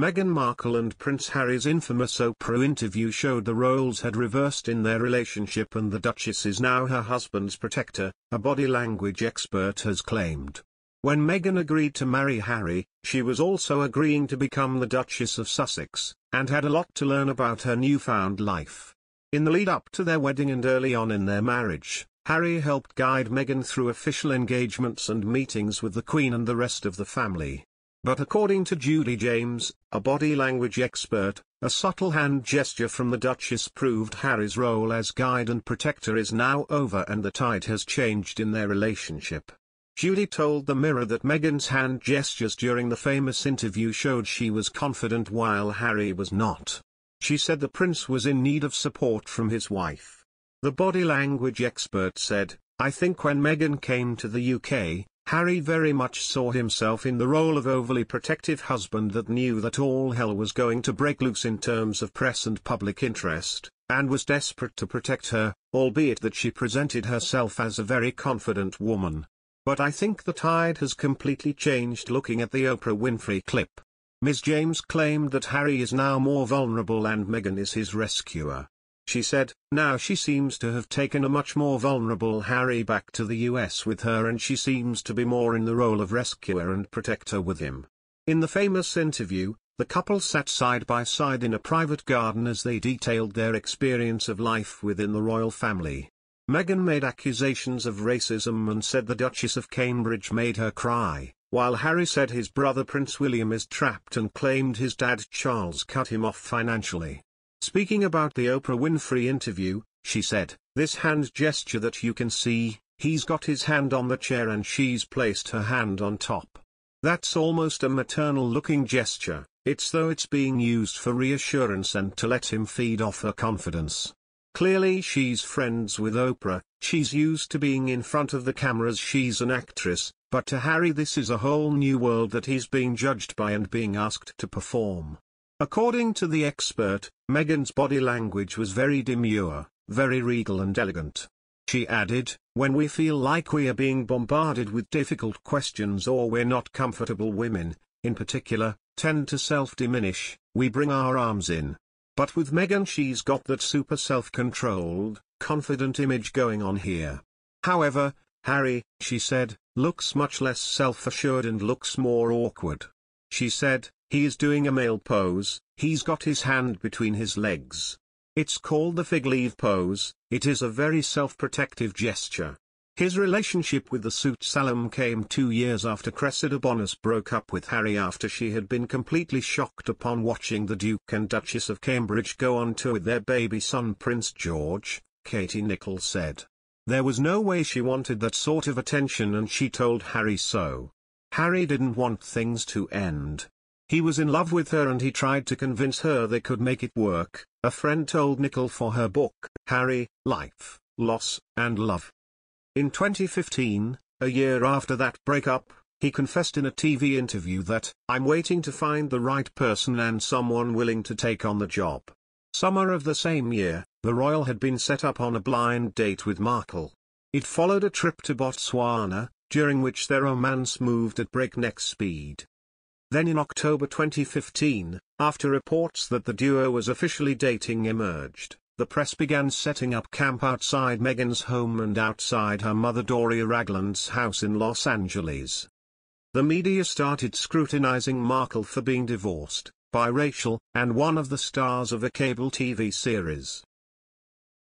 Meghan Markle and Prince Harry's infamous Oprah interview showed the roles had reversed in their relationship, and the Duchess is now her husband's protector, a body language expert has claimed. When Meghan agreed to marry Harry, she was also agreeing to become the Duchess of Sussex, and had a lot to learn about her newfound life. In the lead-up to their wedding and early on in their marriage, Harry helped guide Meghan through official engagements and meetings with the Queen and the rest of the family. But according to Judi James, a body language expert, a subtle hand gesture from the Duchess proved Harry's role as guide and protector is now over and the tide has changed in their relationship. Judi told the Mirror that Meghan's hand gestures during the famous interview showed she was confident while Harry was not. She said the prince was in need of support from his wife. The body language expert said, "I think when Meghan came to the UK, Harry very much saw himself in the role of overly protective husband that knew that all hell was going to break loose in terms of press and public interest, and was desperate to protect her, albeit that she presented herself as a very confident woman. But I think the tide has completely changed." Looking at the Oprah Winfrey clip, Ms. James claimed that Harry is now more vulnerable and Meghan is his rescuer. She said, "Now she seems to have taken a much more vulnerable Harry back to the US with her, and she seems to be more in the role of rescuer and protector with him." In the famous interview, the couple sat side by side in a private garden as they detailed their experience of life within the royal family. Meghan made accusations of racism and said the Duchess of Cambridge made her cry, while Harry said his brother Prince William is trapped and claimed his dad Charles cut him off financially. Speaking about the Oprah Winfrey interview, she said, "This hand gesture that you can see, he's got his hand on the chair and she's placed her hand on top. That's almost a maternal-looking gesture. It's though it's being used for reassurance and to let him feed off her confidence. Clearly she's friends with Oprah, she's used to being in front of the cameras, she's an actress, but to Harry this is a whole new world that he's being judged by and being asked to perform." According to the expert, Meghan's body language was very demure, very regal and elegant. She added, "When we feel like we are being bombarded with difficult questions or we're not comfortable, women, in particular, tend to self-diminish, we bring our arms in. But with Meghan she's got that super self-controlled, confident image going on here. However, Harry," she said, "looks much less self-assured and looks more awkward." She said, "He is doing a male pose, he's got his hand between his legs. It's called the fig leaf pose, it is a very self-protective gesture." His relationship with the suit Salem came 2 years after Cressida Bonas broke up with Harry after she had been completely shocked upon watching the Duke and Duchess of Cambridge go on tour with their baby son Prince George. Katie Nichols said, "There was no way she wanted that sort of attention and she told Harry so. Harry didn't want things to end. He was in love with her and he tried to convince her they could make it work," a friend told Nicole for her book, Harry, Life, Loss, and Love. In 2015, a year after that breakup, he confessed in a TV interview that, "I'm waiting to find the right person and someone willing to take on the job." Summer of the same year, the royal had been set up on a blind date with Markle. It followed a trip to Botswana, during which their romance moved at breakneck speed. Then in October 2015, after reports that the duo was officially dating emerged, the press began setting up camp outside Meghan's home and outside her mother Doria Ragland's house in Los Angeles. The media started scrutinizing Markle for being divorced, biracial, and one of the stars of a cable TV series.